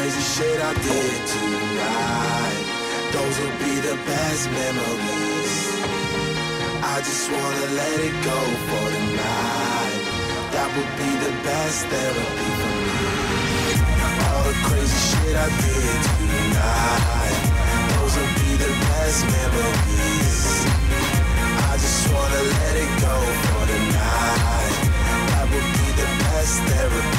crazy shit I did tonight, those will be the best memories. I just wanna let it go for the night. That would be the best therapy for me. All the crazy shit I did tonight, those will be the best memories. I just wanna let it go for the night. That would be the best therapy.